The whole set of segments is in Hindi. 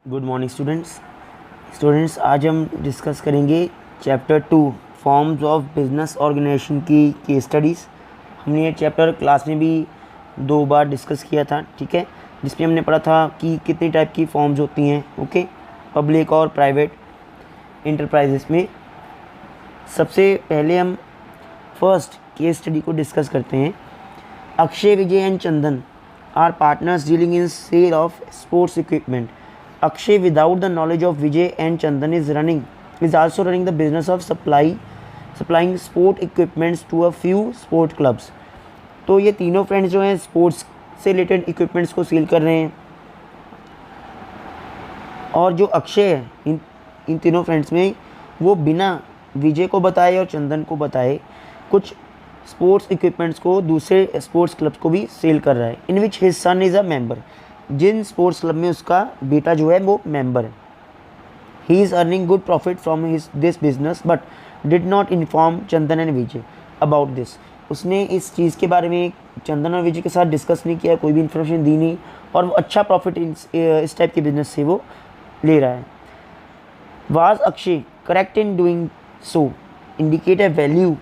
गुड मॉर्निंग स्टूडेंट्स आज हम डिस्कस करेंगे chapter 2 forms of business organization की केस स्टडीज़। हमने ये चैप्टर क्लास में भी 2 बार डिस्कस किया था, ठीक है, जिसमें हमने पढ़ा था कि कितनी टाइप की फॉर्म्स होती हैं, ओके, पब्लिक और प्राइवेट इंटरप्राइजेस में। सबसे पहले हम फर्स्ट केस स्टडी को डिस्कस करते हैं। Akshay, Vijay and Chandan are partners dealing in sale of sports equipment. Akshay, without the knowledge of Vijay and Chandan, is also running the business of supplying sport equipments to a few sport clubs. तो ये तीनों फ्रेंड्स जो हैं स्पोर्ट्स से रिलेटेड इक्विपमेंट्स को सेल कर रहे हैं, और जो अक्षय है इन तीनों फ्रेंड्स में वो बिना विजय को बताए और चंदन को बताए कुछ स्पोर्ट्स इक्विपमेंट्स को दूसरे स्पोर्ट्स क्लब्स को भी सेल कर रहा है, in which his son is a member. जिन स्पोर्ट्स क्लब में उसका बेटा जो है वो मेंबर है. He is earning good profit from this business but did not inform Chandan and Vijay about this. उसने इस चीज़ के बारे में चंदन और विजय के साथ डिस्कस नहीं किया, कोई भी इन्फॉर्मेशन दी नहीं, और वो अच्छा प्रॉफिट इस टाइप के बिजनेस से वो ले रहा है. Was Akshay correct in doing so indicate a value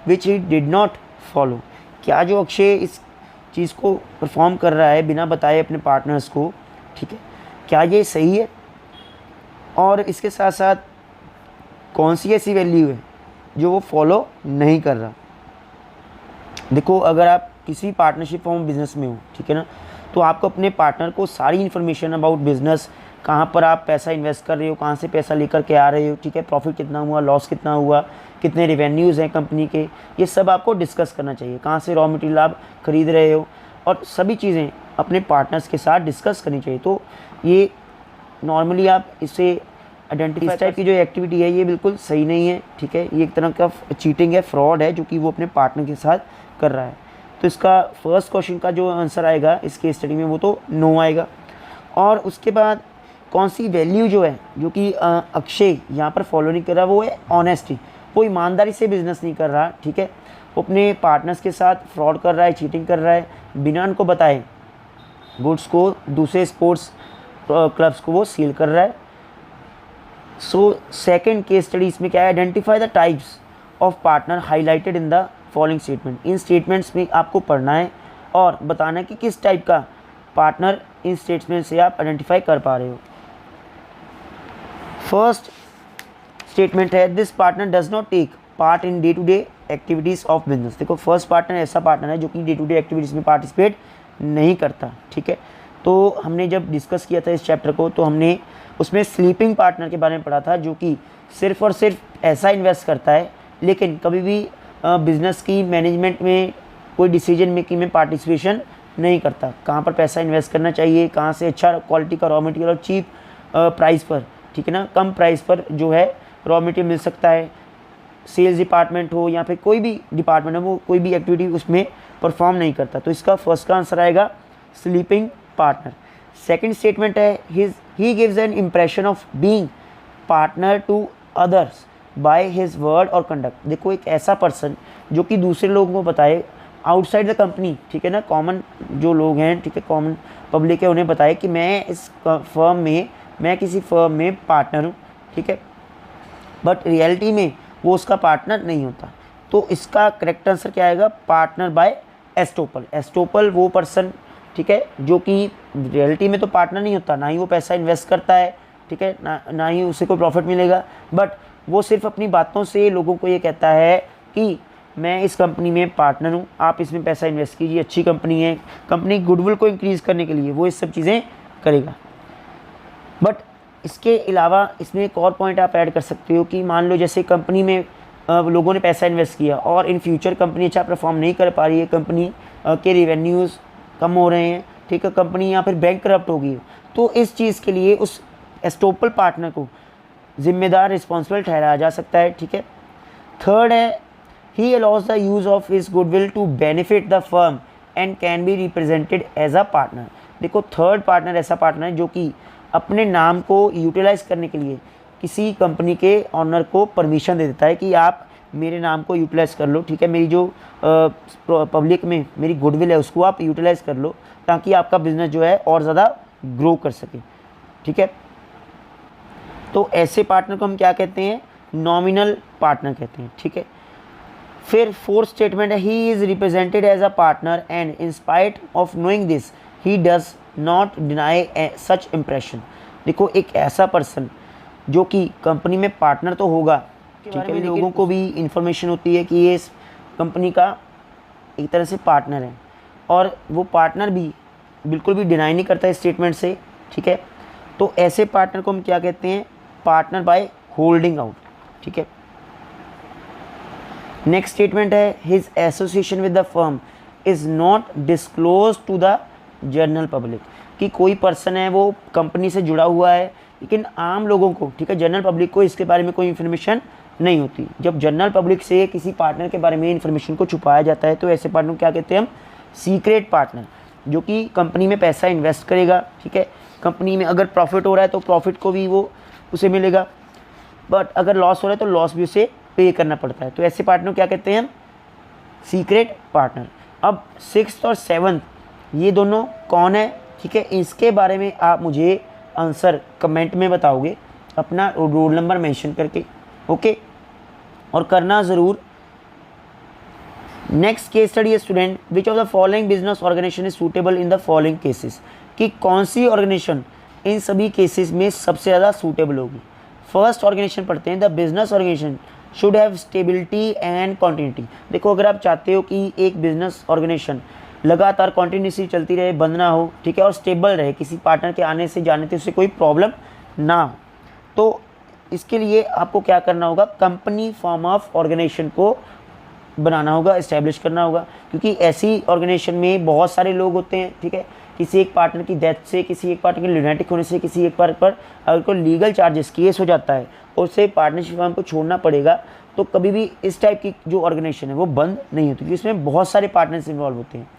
which he did not follow. क्या जो अक्षय इस चीज़ को परफॉर्म कर रहा है बिना बताए अपने पार्टनर्स को, ठीक है, क्या ये सही है, और इसके साथ साथ कौन सी ऐसी वैल्यू है जो वो फॉलो नहीं कर रहा. देखो, अगर आप किसी पार्टनरशिप फॉर्म बिजनेस में हो, ठीक है ना, तो आपको अपने पार्टनर को सारी इन्फॉर्मेशन अबाउट बिजनेस, कहाँ पर आप पैसा इन्वेस्ट कर रहे हो, कहाँ से पैसा लेकर के आ रहे हो, ठीक है, प्रॉफिट कितना हुआ, लॉस कितना हुआ, कितने रेवेन्यूज़ हैं कंपनी के, ये सब आपको डिस्कस करना चाहिए. कहाँ से रॉ मटेरियल आप खरीद रहे हो, और सभी चीज़ें अपने पार्टनर्स के साथ डिस्कस करनी चाहिए. तो ये नॉर्मली आप इसे आइडेंटिफाई, इस टाइप की जो एक्टिविटी है ये बिल्कुल सही नहीं है, ठीक है, ये एक तरह का चीटिंग है, फ्रॉड है, जो कि वो अपने पार्टनर के साथ कर रहा है. तो इसका फर्स्ट क्वेश्चन का जो आंसर आएगा इस केस स्टडी में वो तो नो आएगा. और उसके बाद कौन सी वैल्यू जो है जो कि अक्षय यहाँ पर फॉलो नहीं कर रहा, वो है ऑनेस्टी. वो ईमानदारी से बिजनेस नहीं कर रहा, ठीक है, वो अपने पार्टनर्स के साथ फ्रॉड कर रहा है, चीटिंग कर रहा है, बिना उनको बताए गुड्स को दूसरे स्पोर्ट्स क्लब्स को वो सील कर रहा है. सो सेकंड केस स्टडी इसमें क्या है, identify the types of partner highlighted in the following statement. In statements में आपको पढ़ना है और बताना है कि किस टाइप का पार्टनर इन स्टेटमेंट से आप आइडेंटिफाई कर पा रहे हो. फर्स्ट स्टेटमेंट है, this partner does not take part in day to day activities of business. देखो, फर्स्ट पार्टनर ऐसा पार्टनर है जो कि डे टू डे एक्टिविटीज़ में पार्टिसिपेट नहीं करता, ठीक है. तो हमने जब डिस्कस किया था इस चैप्टर को, तो हमने उसमें स्लीपिंग पार्टनर के बारे में पढ़ा था, जो कि सिर्फ और सिर्फ ऐसा इन्वेस्ट करता है लेकिन कभी भी बिजनेस की मैनेजमेंट में कोई डिसीजन मेकिंग में पार्टिसिपेशन नहीं करता. कहाँ पर पैसा इन्वेस्ट करना चाहिए, कहाँ से अच्छा क्वालिटी का रॉ मटेरियल और चीप प्राइस पर, ठीक है ना, कम प्राइस पर जो है रॉ मटेरियल मिल सकता है, सेल्स डिपार्टमेंट हो या फिर कोई भी डिपार्टमेंट हो, वो कोई भी एक्टिविटी उसमें परफॉर्म नहीं करता. तो इसका फर्स्ट का आंसर आएगा स्लीपिंग पार्टनर. सेकंड स्टेटमेंट है, he gives an impression of being partner to others by his word और कंडक्ट. देखो, एक ऐसा पर्सन जो कि दूसरे लोगों को बताए आउटसाइड द कंपनी, ठीक है ना, कॉमन जो लोग हैं, ठीक है, कॉमन पब्लिक है, उन्हें बताए कि मैं इस फर्म में, मैं किसी फर्म में पार्टनर हूँ, ठीक है, बट रियलिटी में वो उसका पार्टनर नहीं होता. तो इसका करेक्ट आंसर क्या आएगा, पार्टनर बाय एस्टोपल. एस्टोपल वो पर्सन, ठीक है, जो कि रियलिटी में तो पार्टनर नहीं होता, ना ही वो पैसा इन्वेस्ट करता है, ठीक है, ना ही उसे कोई प्रॉफिट मिलेगा, बट वो सिर्फ अपनी बातों से लोगों को ये कहता है कि मैं इस कंपनी में पार्टनर हूँ, आप इसमें पैसा इन्वेस्ट कीजिए, अच्छी कंपनी है, कंपनी गुडविल को इंक्रीज़ करने के लिए वो इस सब चीज़ें करेगा. बट इसके अलावा इसमें एक और पॉइंट आप ऐड कर सकते हो कि मान लो जैसे कंपनी में लोगों ने पैसा इन्वेस्ट किया और इन फ्यूचर कंपनी अच्छा परफॉर्म नहीं कर पा रही है, कंपनी के रेवेन्यूज़ कम हो रहे हैं, ठीक है, कंपनी या फिर बैंक करप्ट होगी, तो इस चीज़ के लिए उस एस्टोपल पार्टनर को जिम्मेदार, रिस्पॉन्सिबल ठहराया जा सकता है, ठीक है. थर्ड है, he allows the use of his goodwill to benefit the firm and can be represented as a partner. देखो, थर्ड पार्टनर ऐसा पार्टनर है जो कि अपने नाम को यूटिलाइज़ करने के लिए किसी कंपनी के ऑनर को परमिशन दे देता है कि आप मेरे नाम को यूटिलाइज़ कर लो, ठीक है, मेरी जो पब्लिक में मेरी गुडविल है उसको आप यूटिलाइज़ कर लो, ताकि आपका बिजनेस जो है और ज़्यादा ग्रो कर सके, ठीक है. तो ऐसे पार्टनर को हम क्या कहते हैं, नॉमिनल पार्टनर कहते हैं, ठीक है। फिर फोर्थ स्टेटमेंट है, he is represented as a partner and in spite of knowing this he does not deny such impression. देखो एक ऐसा पर्सन जो कि कंपनी में पार्टनर तो होगा, ठीक है, लोगों को भी इंफॉर्मेशन होती है कि ये इस कंपनी का एक तरह से पार्टनर है, और वो पार्टनर भी बिल्कुल भी डिनाई नहीं करता इस स्टेटमेंट से, ठीक है। तो ऐसे पार्टनर को हम क्या कहते हैं, पार्टनर बाय होल्डिंग आउट, ठीक है। नेक्स्ट स्टेटमेंट है, his association with the firm is not disclose to the general public, कि कोई पर्सन है वो कंपनी से जुड़ा हुआ है लेकिन आम लोगों को, ठीक है, जनरल पब्लिक को इसके बारे में कोई इन्फॉर्मेशन नहीं होती। जब जनरल पब्लिक से किसी पार्टनर के बारे में इन्फॉर्मेशन को छुपाया जाता है तो ऐसे पार्टनर को क्या कहते हैं हम, सीक्रेट पार्टनर, जो कि कंपनी में पैसा इन्वेस्ट करेगा, ठीक है। कंपनी में अगर प्रॉफिट हो रहा है तो प्रॉफिट को भी वो उसे मिलेगा, बट अगर लॉस हो रहा है तो लॉस भी उसे पे करना पड़ता है। तो ऐसे पार्टनर क्या कहते हैं हम, सीक्रेट पार्टनर। अब सिक्स्थ और सेवन्थ ये दोनों कौन है, ठीक है, इसके बारे में आप मुझे आंसर कमेंट में बताओगे अपना रोल नंबर मेंशन करके, ओके, और करना ज़रूर। नेक्स्ट केस स्टडी है student, which of the following business organization is suitable in the following cases, कि कौन सी ऑर्गेनाइजेशन इन सभी केसेस में सबसे ज़्यादा सूटेबल होगी। फर्स्ट ऑर्गेनाइजेशन पढ़ते हैं, the business organization should have stability and continuity. देखो अगर आप चाहते हो कि एक बिजनेस ऑर्गेनाइजेशन लगातार कॉन्टिन्यूसली चलती रहे, बंद ना हो, ठीक है, और स्टेबल रहे, किसी पार्टनर के आने से जाने से उससे कोई प्रॉब्लम ना हो, तो इसके लिए आपको क्या करना होगा, कंपनी फॉर्म ऑफ ऑर्गेनाइजेशन को बनाना होगा, इस्टेब्लिश करना होगा, क्योंकि ऐसी ऑर्गेनाइजेशन में बहुत सारे लोग होते हैं, ठीक है। किसी एक पार्टनर की डेथ से, किसी एक पार्टनर के लुनेटिक होने से, किसी एक पार्टनर पर अगर कोई लीगल चार्जेस केस हो जाता है और उसे पार्टनरशिप फर्म को छोड़ना पड़ेगा, तो कभी भी इस टाइप की जो ऑर्गेनाइजेशन है वो बंद नहीं होती, क्योंकि इसमें बहुत सारे पार्टनर्स इन्वॉल्व होते हैं।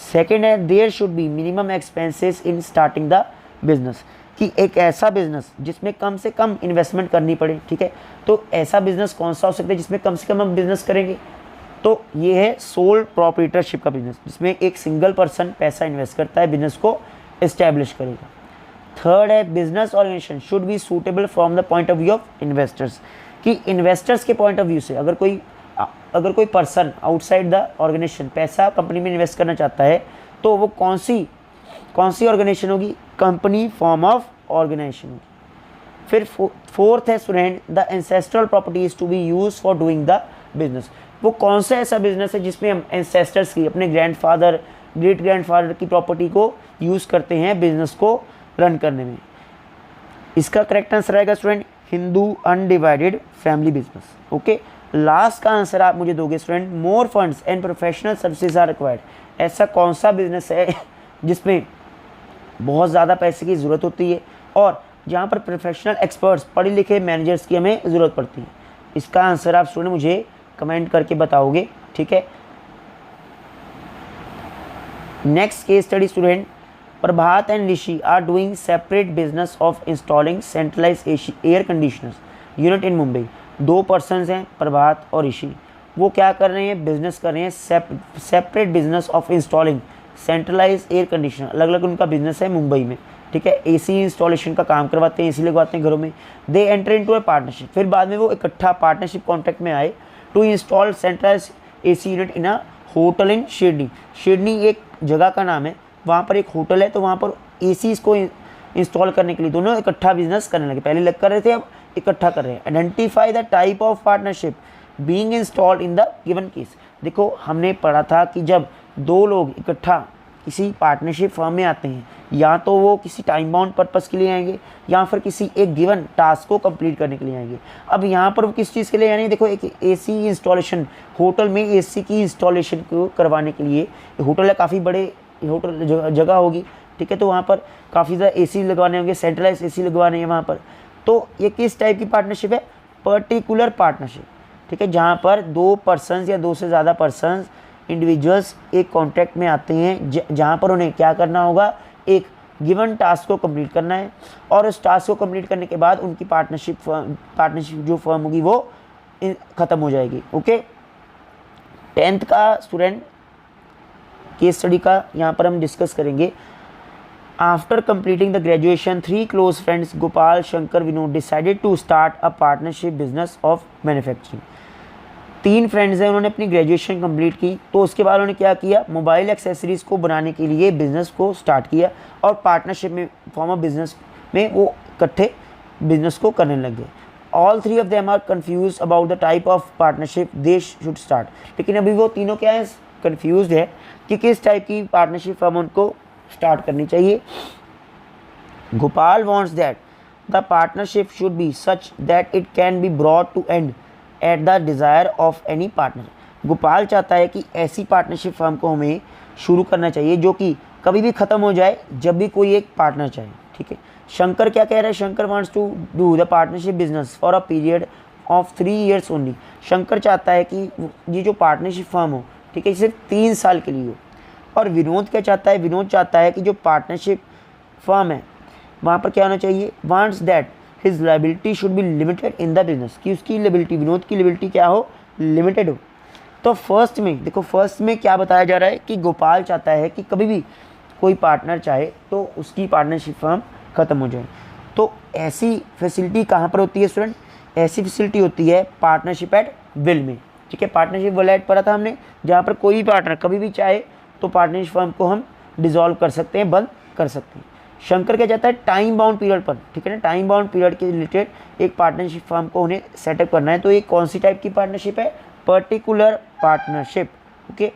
सेकेंड है, there should be minimum expenses in starting the business, कि एक ऐसा बिजनेस जिसमें कम से कम इन्वेस्टमेंट करनी पड़े, ठीक है। तो ऐसा बिजनेस कौन सा हो सकता है जिसमें कम से कम हम बिजनेस करेंगे, तो ये है सोल प्रोप्राइटरशिप का बिजनेस, जिसमें एक सिंगल पर्सन पैसा इन्वेस्ट करता है, बिजनेस को इस्टेब्लिश करेगा। थर्ड है, business organization should be suitable from the point of view of investors, कि इन्वेस्टर्स के पॉइंट ऑफ व्यू से अगर कोई पर्सन आउटसाइड द ऑर्गेनाइजेशन पैसा कंपनी में इन्वेस्ट करना चाहता है तो वो कौन सी ऑर्गेनाइजेशन होगी, कंपनी फॉर्म ऑफ ऑर्गेनाइजेशन होगी। फिर फोर्थ है student, the ancestral property is to be use for doing the business, वो कौन सा ऐसा बिजनेस है जिसमें हम एंसेस्टर्स की, अपने ग्रैंडफादर ग्रेट ग्रैंडफादर की प्रॉपर्टी को यूज़ करते हैं बिजनेस को रन करने में। इसका करेक्ट आंसर आएगा student, Hindu undivided family business, okay. Last का आंसर आप मुझे दोगे student, more funds and professional services are required, ऐसा कौन सा बिजनेस है जिसमें बहुत ज़्यादा पैसे की ज़रूरत होती है और जहाँ पर प्रोफेशनल एक्सपर्ट्स, पढ़े लिखे मैनेजर्स की हमें ज़रूरत पड़ती है। इसका आंसर आप स्टूडेंट मुझे कमेंट करके बताओगे, ठीक है। Next case study student, Prabhat and Rishi are doing separate business of installing centralize air conditioners unit in Mumbai. दो पर्सनस हैं, प्रभात और ऋषि, वो क्या कर रहे हैं, बिजनेस कर रहे हैं, separate business of installing centralize air conditioner, अलग अलग उनका बिजनेस है मुंबई में, ठीक है। एसी इंस्टॉलेशन का काम करवाते हैं, एसी लगवाते हैं घरों में। They enter into a partnership, फिर बाद में वो इकट्ठा पार्टनरशिप कॉन्ट्रैक्ट में आए to install centralize AC unit in a hotel in Shirdi. Shirdi एक जगह का नाम है, वहाँ पर एक होटल है, तो वहाँ पर एसी को इंस्टॉल करने के लिए दोनों इकट्ठा बिजनेस करने लगे। पहले अलग कर रहे थे, अब इकट्ठा कर रहे हैं। Identify the type of partnership being installed in the given case. देखो हमने पढ़ा था कि जब दो लोग इकट्ठा किसी पार्टनरशिप फर्म में आते हैं, या तो वो किसी टाइम बाउंड पर्पस के लिए आएंगे या फिर किसी एक गिवन टास्क को कंप्लीट करने के लिए आएंगे। अब यहाँ पर वो किस चीज़ के लिए आएंगे, देखो एक एसी इंस्टॉलेशन, होटल में एसी की इंस्टॉलेशन को करवाने के लिए, होटल है काफ़ी बड़े होटल जगह होगी, ठीक है, तो वहाँ पर काफ़ी ज़्यादा एसी लगवाने होंगे, सेंट्रलाइज एसी लगवाने हैं वहाँ पर। तो ये किस टाइप की पार्टनरशिप है, पर्टिकुलर पार्टनरशिप, ठीक है, जहाँ पर दो पर्सन्स या दो से ज़्यादा पर्सन्स इंडिविजुअल्स एक कॉन्ट्रैक्ट में आते हैं, जहाँ पर उन्हें क्या करना होगा, एक गिवन टास्क को कंप्लीट करना है, और उस टास्क को कंप्लीट करने के बाद उनकी पार्टनरशिप जो फर्म होगी वो ख़त्म हो जाएगी, ओके। 10th का स्टूडेंट केस स्टडी का यहाँ पर हम डिस्कस करेंगे। After completing the graduation, three close friends Gopal, Shankar, Vinod decided to start a partnership business of manufacturing. तीन फ्रेंड्स हैं, उन्होंने अपनी ग्रेजुएशन कंप्लीट की, तो उसके बाद उन्होंने क्या किया, मोबाइल एक्सेसरीज़ को बनाने के लिए बिज़नेस को स्टार्ट किया और पार्टनरशिप में फॉर्म ऑफ बिजनेस में वो इकट्ठे बिजनेस को करने लग गए. All three of them are confuse about the type of partnership they should start. लेकिन अभी वो तीनों क्या है, कन्फ्यूज है कि किस टाइप की पार्टनरशिप फर्म उनको स्टार्ट करनी चाहिए. Gopal wants that the partnership should be such that it can be brought to end at the desire of any partner. Gopal चाहता है कि ऐसी पार्टनरशिप फर्म को हमें शुरू करना चाहिए जो कि कभी भी ख़त्म हो जाए जब भी कोई एक पार्टनर चाहे. ठीक है. शंकर क्या कह रहा है, Shankar wants to do the partnership business for a period of 3 years only. Shankar चाहता है कि ये जो पार्टनरशिप फर्म हो, ठीक है, सिर्फ 3 साल के लिए हो. और विनोद क्या चाहता है, विनोद चाहता है कि जो पार्टनरशिप फर्म है वहाँ पर क्या होना चाहिए, wants that his liability should be limited in the business, कि उसकी लिबिलिटी, विनोद की लिबिलिटी क्या हो, लिमिटेड हो. तो फर्स्ट में देखो, फर्स्ट में क्या बताया जा रहा है कि गोपाल चाहता है कि कभी भी कोई पार्टनर चाहे तो उसकी पार्टनरशिप फर्म ख़त्म हो जाए. तो ऐसी फैसिलिटी कहाँ पर होती है स्टूडेंट, ऐसी फैसिलिटी होती है पार्टनरशिप एट विल में. ठीक है, पार्टनरशिप विल एट पढ़ा था हमने, जहाँ पर कोई भी पार्टनर कभी भी चाहे तो पार्टनरशिप फर्म को हम डिसॉल्व कर सकते हैं, बंद कर सकते हैं. शंकर क्या चाहता है, टाइम बाउंड पीरियड पर, ठीक है ना, टाइम बाउंड पीरियड के रिलेटेड एक पार्टनरशिप फर्म को उन्हें सेटअप करना है. तो ये कौन सी टाइप की पार्टनरशिप है, पर्टिकुलर पार्टनरशिप. ओके.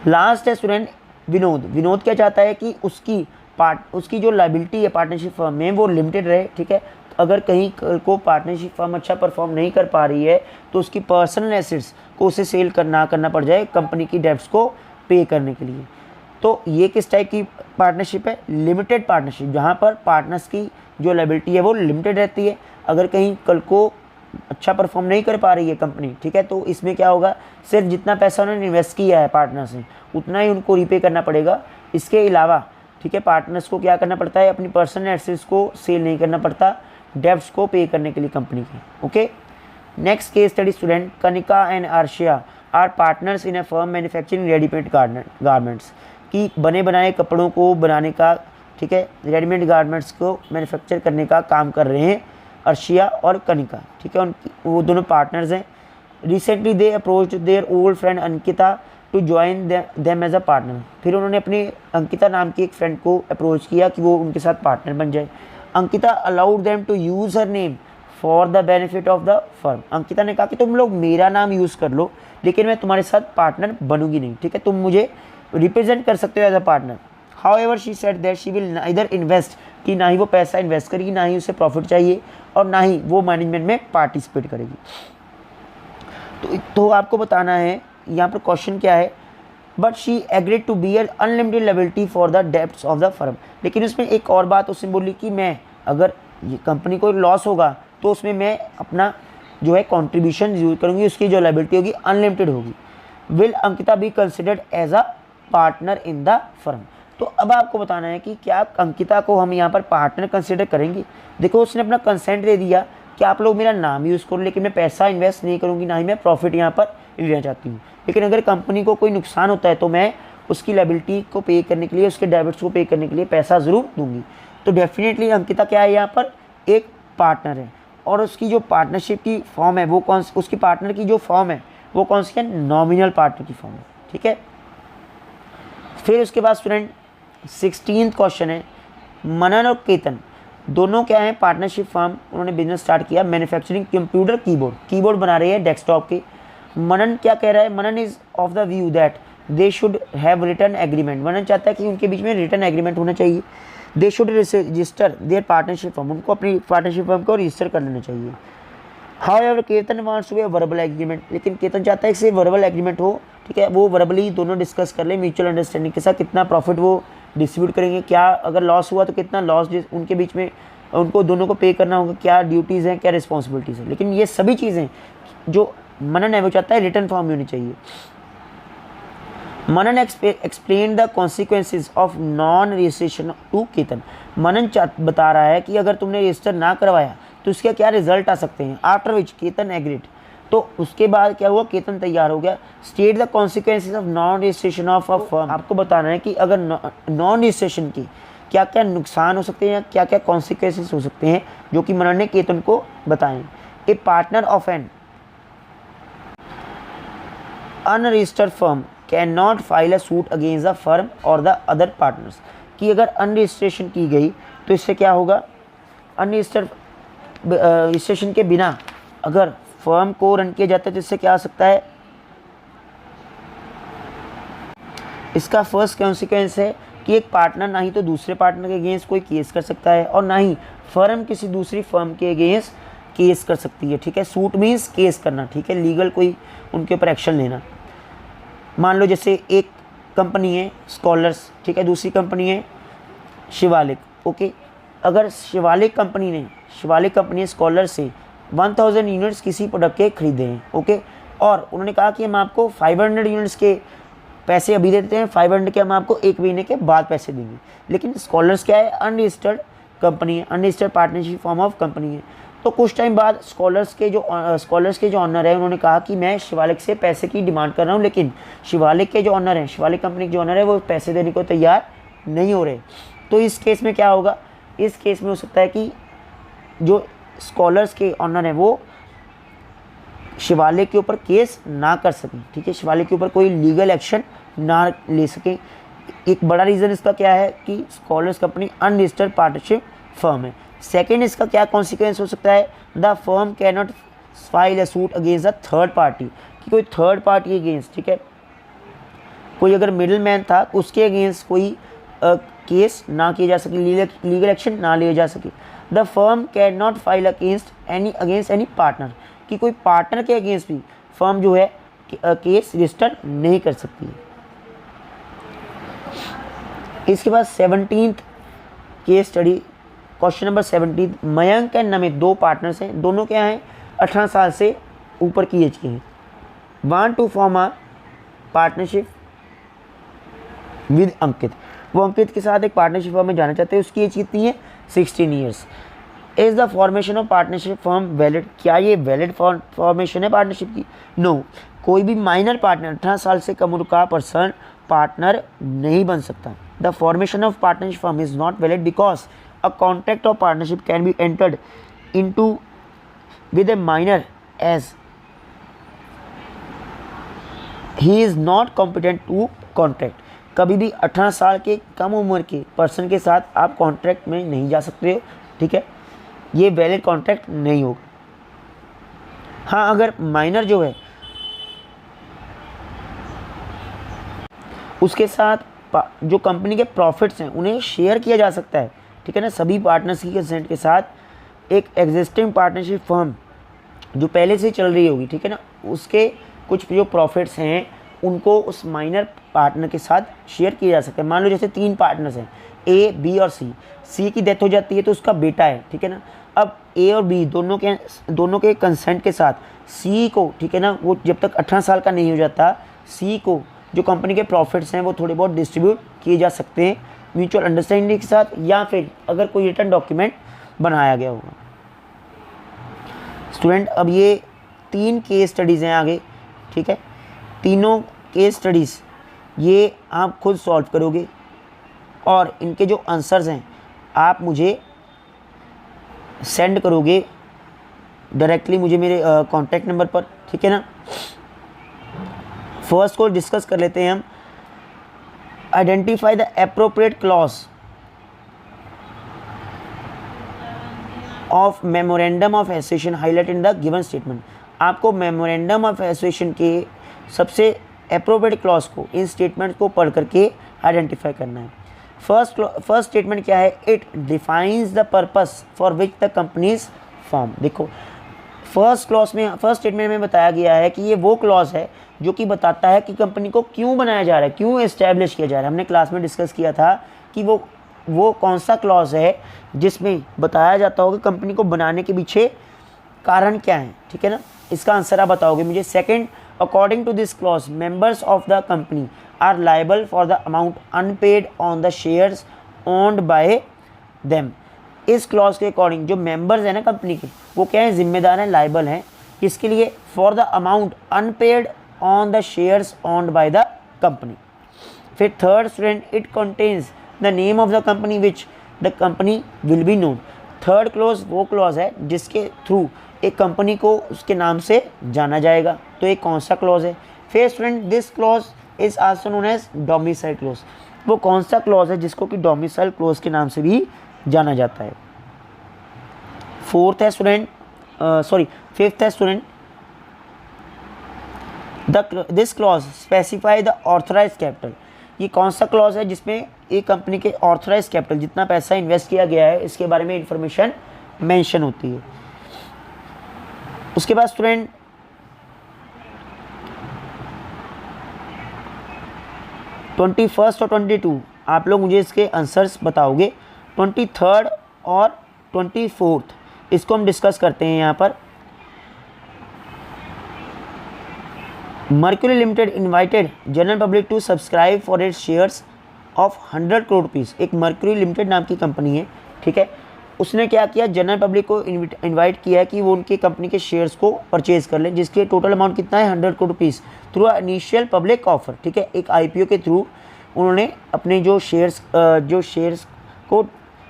लास्ट है स्टूडेंट विनोद. विनोद क्या चाहता है कि उसकी जो लाइबिलिटी है पार्टनरशिप फर्म में वो लिमिटेड रहे. ठीक है. अगर कहीं को पार्टनरशिप फर्म अच्छा परफॉर्म नहीं कर पा रही है तो उसकी पर्सनल एसेट्स को उसे सेल करना पड़ जाए कंपनी की डेब्ट्स को पे करने के लिए. तो ये किस टाइप की पार्टनरशिप है, लिमिटेड पार्टनरशिप, जहाँ पर पार्टनर्स की जो लायबिलिटी है वो लिमिटेड रहती है. अगर कहीं कल को अच्छा परफॉर्म नहीं कर पा रही है कंपनी, ठीक है, तो इसमें क्या होगा, सिर्फ जितना पैसा उन्होंने इन्वेस्ट किया है पार्टनर्स ने उतना ही उनको रीपे करना पड़ेगा. इसके अलावा ठीक है, पार्टनर्स को क्या करना पड़ता है, अपनी पर्सनल एसेट्स को सेल नहीं करना पड़ता डेब्ट्स को पे करने के लिए कंपनी के. Okay. Next case study student, Kanika and Arshia are partners in a firm manufacturing readymade garments, कि बने बनाए कपड़ों को बनाने का, ठीक है, रेडीमेड गारमेंट्स को मैन्युफैक्चर करने का काम कर रहे हैं अर्शिया और कनिका. ठीक है, वो दोनों पार्टनर्स हैं. Recently they approached their old friend Ankita to join them as a partner. फिर उन्होंने अपनी अंकिता नाम की एक फ्रेंड को अप्रोच किया कि वो उनके साथ पार्टनर बन जाए. Ankita allowed them to use her name for the benefit of the firm. Ankita ने कहा कि तुम लोग मेरा नाम यूज़ कर लो लेकिन मैं तुम्हारे साथ पार्टनर बनूंगी नहीं. ठीक है, तुम मुझे रिप्रेजेंट कर सकते हो as a partner. However she said that she will neither invest, कि ना ही वो पैसा इन्वेस्ट करेगी, ना ही उसे प्रॉफिट चाहिए, और ना ही वो मैनेजमेंट में पार्टिसिपेट करेगी. तो आपको बताना है यहाँ पर क्वेश्चन क्या है, but she agreed to bear unlimited liability for the debts of the firm. लेकिन उसमें एक और बात उसने बोली कि मैं, अगर ये कंपनी को लॉस होगा तो उसमें मैं अपना जो है कॉन्ट्रीब्यूशन यूज करूँगी, उसकी जो लायबिलिटी होगी अनलिमिटेड होगी. Will Ankita be considered as a partner in the firm. तो अब आपको बताना है कि क्या अंकिता को हम यहाँ पर पार्टनर कंसिडर करेंगे. देखो, उसने अपना कंसेंट दे दिया कि आप लोग मेरा नाम यूज़ करो लेकिन मैं पैसा इन्वेस्ट नहीं करूँगी, ना ही मैं प्रॉफिट यहाँ पर लेना चाहती हूँ. लेकिन अगर कंपनी को कोई नुकसान होता है तो मैं उसकी लायबिलिटी को पे करने के लिए, उसके डेबिट्स को पे करने के लिए पैसा ज़रूर दूंगी. तो डेफिनेटली अंकिता क्या है, यहाँ पर एक पार्टनर है. और उसकी जो पार्टनरशिप की फॉर्म है वो उसकी पार्टनर की जो फॉर्म है वो कौन सी है, नॉमिनल पार्टनर की फॉर्म है. ठीक है. फिर उसके बाद स्टूडेंट 16th क्वेश्चन है, मनन और केतन दोनों क्या है, पार्टनरशिप फर्म, उन्होंने बिजनेस स्टार्ट किया मैन्युफैक्चरिंग कंप्यूटर कीबोर्ड बना रही है डेस्कटॉप के. मनन क्या कह रहा है, Manan is of the view that they should have written agreement. Manan चाहता है कि उनके बीच में रिटर्न एग्रीमेंट होना चाहिए. They should register their partnership firm, उनको अपनी पार्टनरशिप फर्म को रजिस्टर कर लेना चाहिए. However Ketan wants to be verbal agreement, लेकिन केतन चाहता है कि वर्बल एग्रीमेंट हो. ठीक है, वो वर्बली दोनों डिस्कस कर ले म्यूचुअल अंडरस्टैंडिंग के साथ, कितना प्रॉफिट वो डिस्ट्रीब्यूट करेंगे, क्या अगर लॉस हुआ तो कितना लॉस उनके बीच में उनको दोनों को पे करना होगा, क्या ड्यूटीज़ हैं, क्या रिस्पॉन्सिबिलिटीज़ हैं. लेकिन ये सभी चीज़ें जो मनन है वो चाहता है रिटर्न फॉर्म में होनी चाहिए. Manan explain the consequences of non registration to Ketan. Manan बता रहा है कि अगर तुमने रजिस्टर ना करवाया तो इसके क्या रिजल्ट आ सकते हैं. आफ्टर विच केतन एग्रीड तो उसके बाद क्या हुआ, केतन तैयार हो गया। State the consequences of non registration of a firm, आपको बताना है कि अगर नॉन रजिस्ट्रेशन की क्या क्या नुकसान हो सकते हैं, क्या क्या कॉन्सिक्वेंसेज हो सकते हैं, जो कि मनन ने केतन को बताएं। A partner of an unregistered firm can not file a suit against the firm और द अदर पार्टनर्स, कि अगर अनरजिस्ट्रेशन की गई तो इससे क्या होगा, अनरजिस्टर्ड रजिस्ट्रेशन के बिना अगर फर्म को रन किया जाता है तो इससे क्या आ सकता है, इसका फर्स्ट कॉन्सिक्वेंस है कि एक पार्टनर ना ही तो दूसरे पार्टनर के अगेंस्ट कोई केस कर सकता है और ना ही फर्म किसी दूसरी फर्म के अगेंस्ट केस कर सकती है। ठीक है, सूट मीन्स केस करना, ठीक है, लीगल कोई उनके ऊपर एक्शन लेना। मान लो जैसे एक कंपनी है स्कॉलर्स, ठीक है, दूसरी कंपनी है शिवालिक। ओके, अगर शिवालिक कंपनी स्कॉलर से 1000 यूनिट्स किसी प्रोडक्ट के खरीदे हैं, ओके, और उन्होंने कहा कि हम आपको 500 यूनिट्स के पैसे अभी देते हैं, 500 के हम आपको 1 महीने के बाद पैसे देंगे। लेकिन स्कॉलर्स क्या है, अनरजिस्टर्ड कंपनी है, unregistered partnership form of company है। तो कुछ टाइम बाद स्कॉलर्स के जो ऑनर है उन्होंने कहा कि मैं शिवालिक से पैसे की डिमांड कर रहा हूँ, लेकिन शिवालिक के जो ऑनर हैं, शिवालिक कंपनी के जो ऑनर है वो पैसे देने को तैयार नहीं हो रहे। तो इस केस में क्या होगा, इस केस में हो सकता है कि जो स्कॉलर्स के ऑनर हैं वो शिवालिक के ऊपर केस ना कर सकें, ठीक है, शिवालिक के ऊपर कोई लीगल एक्शन ना ले सकें। एक बड़ा रीज़न इसका क्या है कि scholars company unregistered partnership firm है। सेकेंड, इसका क्या कॉन्सिक्वेंस हो सकता है, the firm can not file a suit against a third party, कि कोई थर्ड पार्टी अगेंस्ट, ठीक है, कोई अगर मिडिल मैन था उसके अगेंस्ट कोई केस ना किया जा सके, लीगल एक्शन ना लिया जा सके। The firm can not file against any partner, कि कोई पार्टनर के अगेंस्ट भी फर्म जो है केस रजिस्टर नहीं कर सकती है। इसके बाद 17th case study, question number 17। Mayank and Namit 2 partners हैं, दोनों क्या हैं, 18 साल से ऊपर की एज के हैं। Want to form a partnership with Ankit, वो अंकित के साथ एक पार्टनरशिप फर्म में जाना चाहते हैं। उसकी एज कितनी है, 16 years. Is the formation of partnership firm valid, क्या ये वैलिड फॉर्मेशन है पार्टनरशिप की? नो, कोई भी माइनर पार्टनर 18 साल से कम उम्र का पर्सन पार्टनर नहीं बन सकता। The formation of partnership firm is not valid because a contract of partnership can be entered into with a minor as he is not competent to contract. कभी भी 18 साल के कम उम्र के पर्सन के साथ आप कॉन्ट्रैक्ट में नहीं जा सकते हो, ठीक है, ये वैलिड कॉन्ट्रैक्ट नहीं होगा। हाँ, अगर माइनर जो है उसके साथ जो कंपनी के प्रॉफिट्स हैं उन्हें शेयर किया जा सकता है, ठीक है ना, सभी पार्टनर्स की कंसेंट के साथ। एक एग्जिस्टिंग पार्टनरशिप फर्म जो पहले से चल रही होगी, ठीक है ना, उसके कुछ जो प्रॉफिट्स हैं उनको उस माइनर पार्टनर के साथ शेयर किया जा सकता है। मान लो जैसे 3 पार्टनर्स हैं, ए, बी और सी। सी की डेथ हो जाती है तो उसका बेटा है, ठीक है ना, अब ए और बी दोनों के कंसेंट के साथ सी को, ठीक है ना, वो जब तक 18 साल का नहीं हो जाता, सी को जो कंपनी के प्रॉफिट्स हैं वो थोड़े बहुत डिस्ट्रीब्यूट किए जा सकते हैं म्यूचुअल अंडरस्टैंडिंग के साथ, या फिर अगर कोई रिटर्न डॉक्यूमेंट बनाया गया होगा। स्टूडेंट, अब ये 3 केस स्टडीज़ हैं आगे, ठीक है, तीनों केस स्टडीज़ ये आप खुद सॉल्व करोगे और इनके जो आंसर्स हैं आप मुझे सेंड करोगे डायरेक्टली मुझे मेरे कॉन्टैक्ट नंबर पर, ठीक है ना। फर्स्ट को डिस्कस कर लेते हैं हम। Identify the appropriate clause of memorandum of association highlight in the given statement. आपको मेमोरेंडम ऑफ एसोसिएशन के सबसे एप्रोप्रिएट क्लॉज को, इन स्टेटमेंट को पढ़ करके आइडेंटिफाई करना है। फर्स्ट स्टेटमेंट क्या है, it defines the purpose for which the companies form. देखो, फर्स्ट स्टेटमेंट में बताया गया है कि ये वो क्लॉज है जो कि बताता है कि कंपनी को क्यों बनाया जा रहा है, क्यों एस्टैब्लिश किया जा रहा है। हमने क्लास में डिस्कस किया था कि वो कौन सा क्लॉज है जिसमें बताया जाता होगा कंपनी को बनाने के पीछे कारण क्या है, ठीक है ना। इसका आंसर आप बताओगे मुझे। Second, according to this clause members of the company are liable for the amount unpaid on the shares owned by them. इस क्लॉज के अकॉर्डिंग जो मेंबर्स हैं ना कंपनी के, वो क्या है, जिम्मेदार हैं, लायबल हैं किसके लिए? For the amount unpaid on the shares owned by the company. फिर third student, it contains the name of the company which the company will be known. Third clause वो क्लॉज है जिसके थ्रू एक कंपनी को उसके नाम से जाना जाएगा। तो एक कौन सा क्लॉज है? फिर student, this clause is also known as domicile clause. वो कौन सा क्लॉज है जिसको कि डोमिसाइल क्लॉज के नाम से भी जाना जाता है? फोर्थ है स्टूडेंट, फिफ्थ है student, this clause specify the authorise capital. ये कौन सा क्लॉज है जिसमें एक कंपनी के ऑथराइज कैपिटल, जितना पैसा इन्वेस्ट किया गया है, इसके बारे में इंफॉर्मेशन मेंशन होती है। उसके बाद स्टूडेंट ट्वेंटी फर्स्ट और 22 आप लोग मुझे इसके आंसर्स बताओगे। 23rd और 24th इसको हम डिस्कस करते हैं यहाँ पर। Mercury limited invited general public to subscribe for its shares of 100 crore rupees. एक मर्क्यूरी लिमिटेड नाम की कंपनी है, ठीक है, उसने क्या किया, जनरल पब्लिक को इनवाइट किया है कि वो उनकी कंपनी के शेयर्स को परचेज कर लें, जिसके टोटल अमाउंट कितना है 100 crore rupees through initial public offer. ठीक है, एक IPO के थ्रू उन्होंने अपने जो शेयर्स को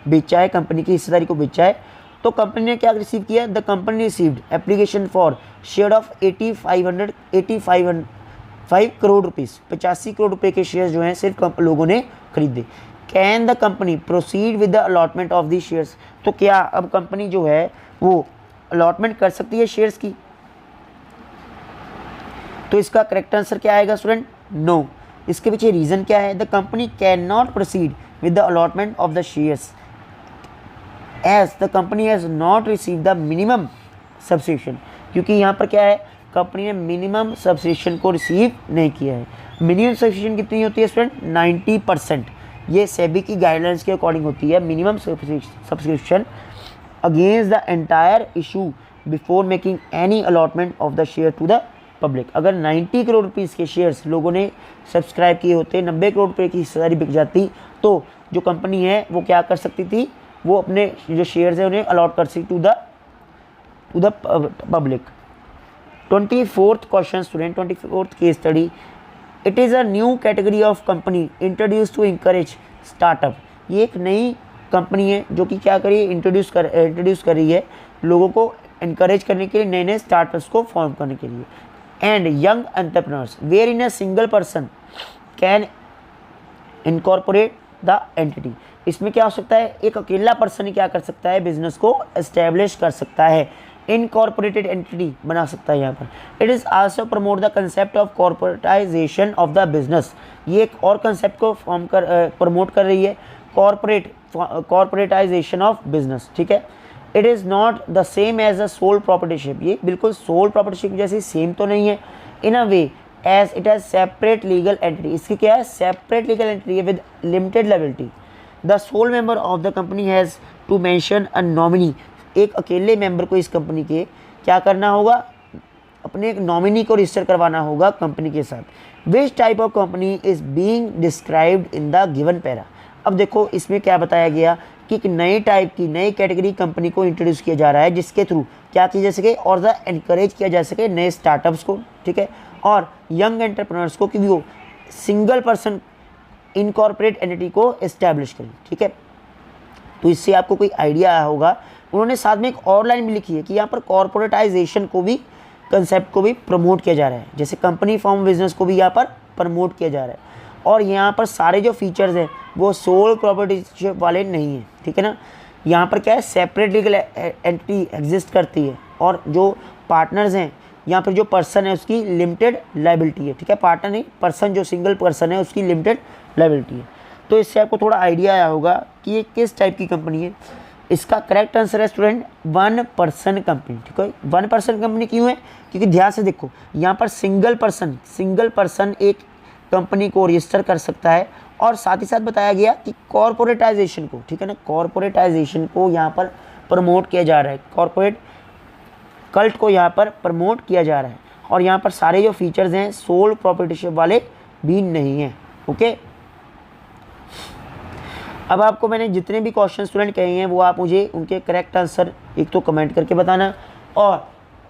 बेचा है, कंपनी की हिस्सेदारी को बेचा है। तो कंपनी ने क्या रिसीव किया? The company received application for share of 85 crore rupees. 85 crore रुपए के शेयर्स जो हैं सिर्फ लोगों ने खरीदे। Can the company proceed with the allotment of the shares. तो क्या अब कंपनी जो है वो अलॉटमेंट कर सकती है शेयर्स की? तो इसका करेक्ट आंसर क्या आएगा स्टूडेंट? नो। इसके पीछे रीज़न क्या है? The company can not proceed with the allotment of the shares as the company has not receive the minimum subscription. क्योंकि यहाँ पर क्या है, कंपनी ने मिनिमम सब्सक्रिप्शन को रिसीव नहीं किया है। मिनिमम सब्सक्रिप्शन कितनी होती है स्टूडेंट? 90%। ये सेबी की गाइडलाइंस के अकॉर्डिंग होती है minimum subscription against the entire issue before making any allotment of the share to the public. अगर 90 करोड़ रुपीज़ के शेयर्स लोगों ने सब्सक्राइब किए होते, 90 करोड़ रुपये की हिस्सेदारी बिक जाती, तो जो कंपनी है वो क्या कर सकती थी, वो अपने जो शेयर्स है उन्हें अलॉट कर सकती to the public. 24th question student, 24th case study. It is a new category of company introduce to encourage startup. ये एक नई कंपनी है जो कि क्या करी, इंट्रोड्यूस कर रही है लोगों को इनकरेज करने के लिए, नए नए स्टार्टअप्स को फॉर्म करने के लिए। And young entrepreneurs where in a single person can incorporate the entity. इसमें क्या हो सकता है, एक अकेला पर्सन ही क्या कर सकता है, बिजनेस को एस्टेब्लिश कर सकता है, इनकॉर्पोरेटेड एंटिटी बना सकता है यहाँ पर। It is also promote the concept of corporatisation of the business. ये एक और कंसेप्ट को प्रमोट कर रही है, कॉर्पोरेटाइजेशन ऑफ बिजनेस। ठीक है, it is not the same as a sole proprietorship. ये बिल्कुल सोल प्रॉपर्टीशिप जैसी सेम तो नहीं है in a way as it has separate legal entity. इसकी क्या है, सेपरेट लीगल एंटिटी है with limited liability. The sole member of the company has to mention a nominee. एक अकेले मेंबर को इस कंपनी के क्या करना होगा, अपने एक नॉमिनी को रजिस्टर करवाना होगा कंपनी के साथ। Which type of company is being described in the given para. अब देखो इसमें क्या बताया गया कि एक नई टाइप की नई कैटेगरी कंपनी को इंट्रोड्यूस किया जा रहा है, जिसके थ्रू क्या किया जा सके और द एनकरेज किया जा सके नए स्टार्टअप्स को, ठीक है, और यंग एंटरप्रेन्योर्स को कि वो सिंगल पर्सन इनकॉर्पोरेट एंटिटी को एस्टैब्लिश करें। ठीक है, तो इससे आपको कोई आइडिया आया होगा। उन्होंने साथ में एक और लाइन भी लिखी है कि यहाँ पर कॉर्पोरेटाइजेशन को भी, कंसेप्ट को भी प्रमोट किया जा रहा है, जैसे कंपनी फॉर्म बिजनेस को भी यहाँ पर प्रमोट किया जा रहा है। और यहाँ पर सारे जो फीचर्स हैं वो सोल प्रॉपर्टीशिप वाले नहीं हैं। ठीक है ना, यहाँ पर क्या है, सेपरेट लीगल एंटिटी एग्जिस्ट करती है और जो पार्टनर्स हैं यहाँ पर जो पर्सन है उसकी लिमिटेड लायबिलिटी है। ठीक है, पार्टनर नहीं, पर्सन जो सिंगल पर्सन है उसकी लिमिटेड लायबिलिटी है। तो इससे आपको थोड़ा आइडिया आया होगा कि ये किस टाइप की कंपनी है। इसका करेक्ट आंसर है स्टूडेंट 1 पर्सन कंपनी। ठीक है, 1 पर्सन कंपनी क्यों है, क्योंकि ध्यान से देखो यहाँ पर सिंगल पर्सन एक कंपनी को रजिस्टर कर सकता है। और साथ ही साथ बताया गया कि कॉर्पोरेटाइजेशन को, ठीक है ना, कॉर्पोरेटाइजेशन को यहाँ पर प्रमोट किया जा रहा है, कॉर्पोरेट कल्ट को यहाँ पर प्रमोट किया जा रहा है। और यहाँ पर सारे जो फीचर्स हैं सोल प्रॉपर्टीशिप वाले भी नहीं हैं। ओके, अब आपको मैंने जितने भी क्वेश्चन स्टूडेंट कहे हैं वो आप मुझे उनके करेक्ट आंसर एक तो कमेंट करके बताना, और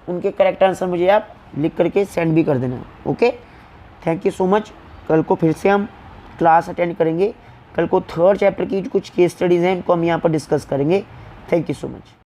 उनके करेक्ट आंसर मुझे आप लिख करके सेंड भी कर देना। Okay, thank you so much. कल को फिर से हम क्लास अटेंड करेंगे। कल को 3rd चैप्टर की कुछ केस स्टडीज़ हैं, इनको हम यहाँ पर डिस्कस करेंगे। Thank you so much.